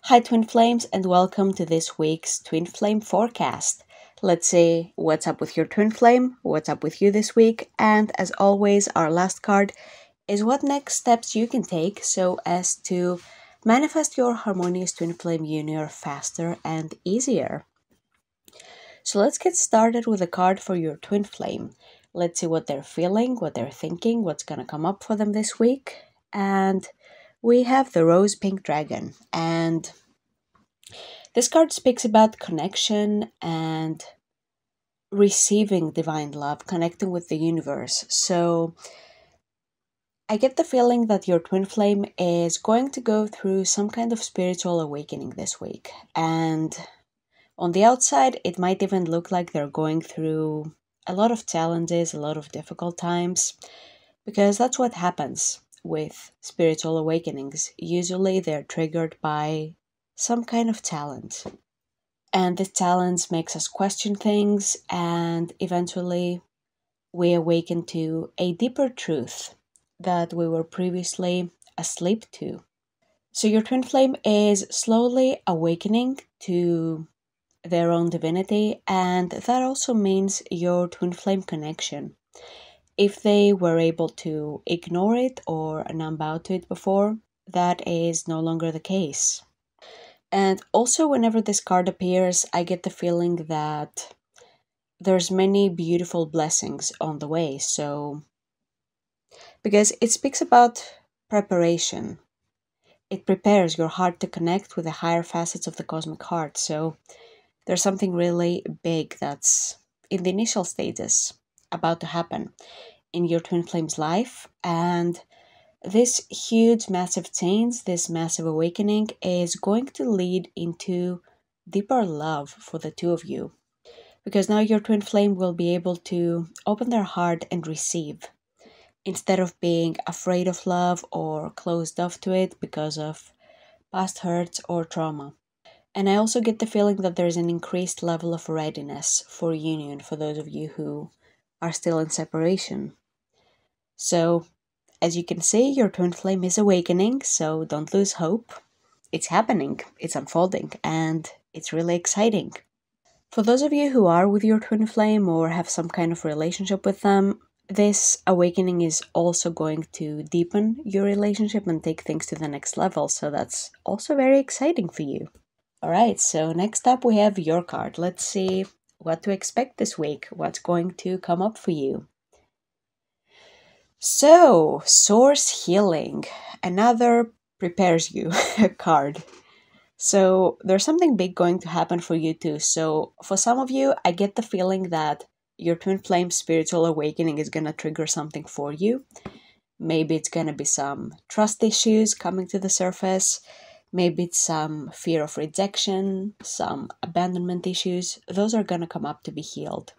Hi Twin Flames and welcome to this week's Twin Flame forecast. Let's see what's up with your Twin Flame, what's up with you this week, and as always our last card is what next steps you can take so as to manifest your harmonious Twin Flame union faster and easier. So let's get started with a card for your Twin Flame. Let's see what they're feeling, what they're thinking, what's gonna come up for them this week. And we have the Rose Pink Dragon, and this card speaks about connection and receiving divine love, connecting with the universe. So I get the feeling that your twin flame is going to go through some kind of spiritual awakening this week. And on the outside, it might even look like they're going through a lot of challenges, a lot of difficult times, because that's what happens with spiritual awakenings. Usually they're triggered by some kind of challenge. And this challenge makes us question things, and eventually we awaken to a deeper truth that we were previously asleep to. So your twin flame is slowly awakening to their own divinity, and that also means your twin flame connection. If they were able to ignore it or numb out to it before, that is no longer the case. And also whenever this card appears, I get the feeling that there's many beautiful blessings on the way. So, because it speaks about preparation. It prepares your heart to connect with the higher facets of the cosmic heart. So, there's something really big that's in the initial stages about to happen in your twin flame's life. And this huge, massive change, this massive awakening is going to lead into deeper love for the two of you. Because now your twin flame will be able to open their heart and receive, instead of being afraid of love or closed off to it because of past hurts or trauma. And I also get the feeling that there's an increased level of readiness for union for those of you who are still in separation. So, as you can see, your twin flame is awakening, so don't lose hope. It's happening, it's unfolding, and it's really exciting. For those of you who are with your twin flame or have some kind of relationship with them, this awakening is also going to deepen your relationship and take things to the next level, so that's also very exciting for you. Alright, so next up we have your card. Let's see what to expect this week, what's going to come up for you. So, Source Healing, another prepares you card. So, there's something big going to happen for you too. So, for some of you, I get the feeling that your twin flame spiritual awakening is going to trigger something for you. Maybe it's going to be some trust issues coming to the surface. Maybe it's some fear of rejection, some abandonment issues. Those are going to come up to be healed.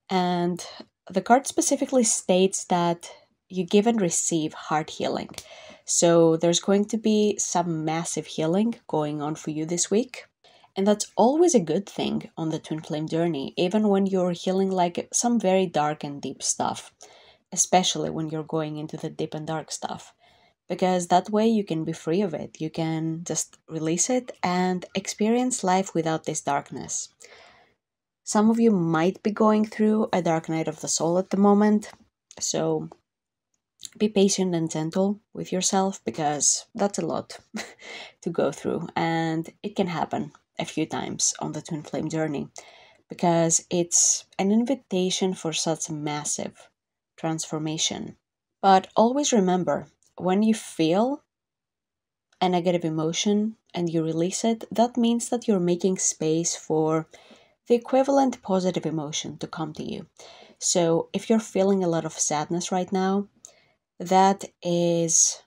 And the card specifically states that you give and receive heart healing. So there's going to be some massive healing going on for you this week. And that's always a good thing on the twin flame journey, even when you're healing like some very dark and deep stuff, especially when you're going into the deep and dark stuff. Because that way you can be free of it. You can just release it and experience life without this darkness. Some of you might be going through a dark night of the soul at the moment, so be patient and gentle with yourself because that's a lot to go through, and it can happen a few times on the twin flame journey because it's an invitation for such massive transformation. But always remember, when you feel a negative emotion and you release it, that means that you're making space for the equivalent positive emotion to come to you. So if you're feeling a lot of sadness right now, that is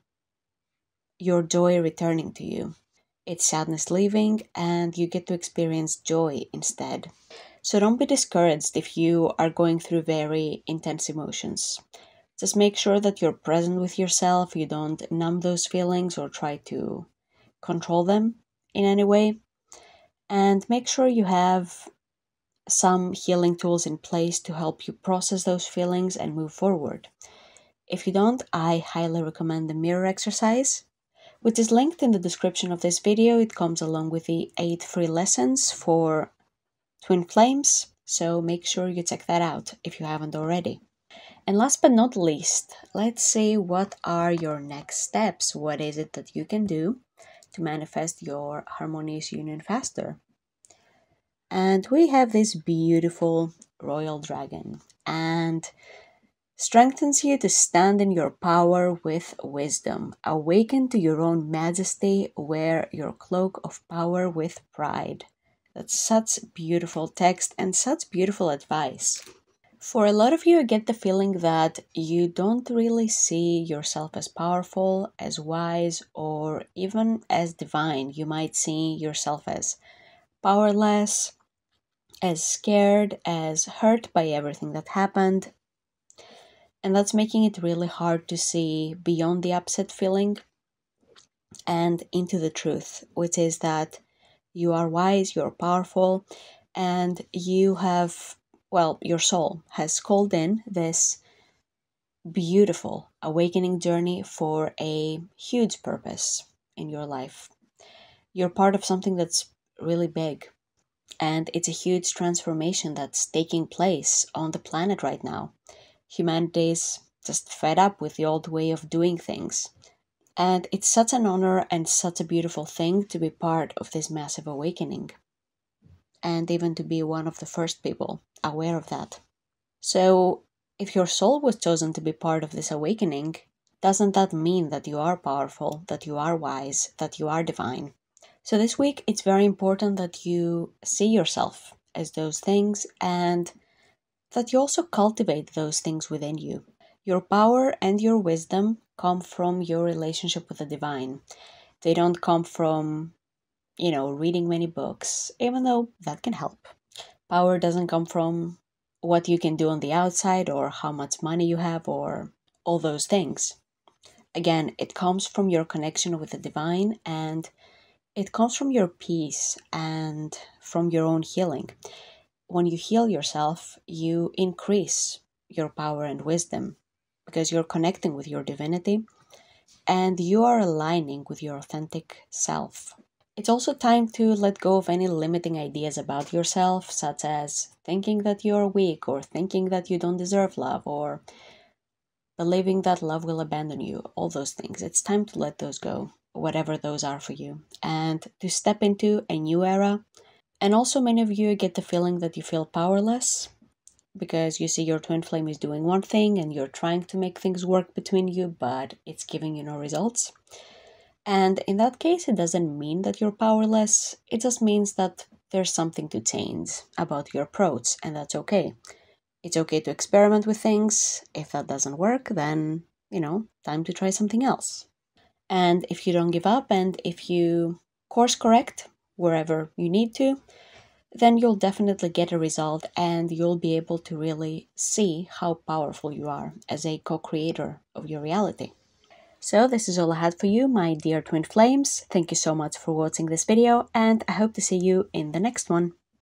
your joy returning to you. It's sadness leaving and you get to experience joy instead. So don't be discouraged if you are going through very intense emotions. Just make sure that you're present with yourself, you don't numb those feelings or try to control them in any way. And make sure you have some healing tools in place to help you process those feelings and move forward. If you don't, I highly recommend the mirror exercise, which is linked in the description of this video. It comes along with the 8 free lessons for twin flames, so make sure you check that out if you haven't already. And last but not least, let's see what are your next steps. What is it that you can do to manifest your harmonious union faster? And we have this beautiful royal dragon, and strengthens you to stand in your power with wisdom. Awaken to your own majesty, wear your cloak of power with pride. That's such beautiful text and such beautiful advice. For a lot of you, I get the feeling that you don't really see yourself as powerful, as wise, or even as divine. You might see yourself as powerless, as scared, as hurt by everything that happened. And that's making it really hard to see beyond the upset feeling and into the truth, which is that you are wise, you're powerful, and you have, well, your soul has called in this beautiful awakening journey for a huge purpose in your life. You're part of something that's really big, and it's a huge transformation that's taking place on the planet right now. Humanity's just fed up with the old way of doing things. And it's such an honor and such a beautiful thing to be part of this massive awakening. And even to be one of the first people aware of that. So, if your soul was chosen to be part of this awakening, doesn't that mean that you are powerful, that you are wise, that you are divine? So this week, it's very important that you see yourself as those things and that you also cultivate those things within you. Your power and your wisdom come from your relationship with the divine. They don't come from, reading many books, even though that can help. Power doesn't come from what you can do on the outside or how much money you have or all those things. Again, it comes from your connection with the divine, and it comes from your peace and from your own healing. When you heal yourself, you increase your power and wisdom because you're connecting with your divinity and you are aligning with your authentic self. It's also time to let go of any limiting ideas about yourself, such as thinking that you're weak or thinking that you don't deserve love or believing that love will abandon you, all those things. It's time to let those go, whatever those are for you, and to step into a new era. And also, many of you get the feeling that you feel powerless because you see your twin flame is doing one thing and you're trying to make things work between you, but it's giving you no results. And in that case, it doesn't mean that you're powerless. It just means that there's something to change about your approach, and that's okay. It's okay to experiment with things. If that doesn't work, then, time to try something else. And if you don't give up and if you course correct wherever you need to, then you'll definitely get a result and you'll be able to really see how powerful you are as a co-creator of your reality. So this is all I had for you, my dear twin flames. Thank you so much for watching this video, and I hope to see you in the next one.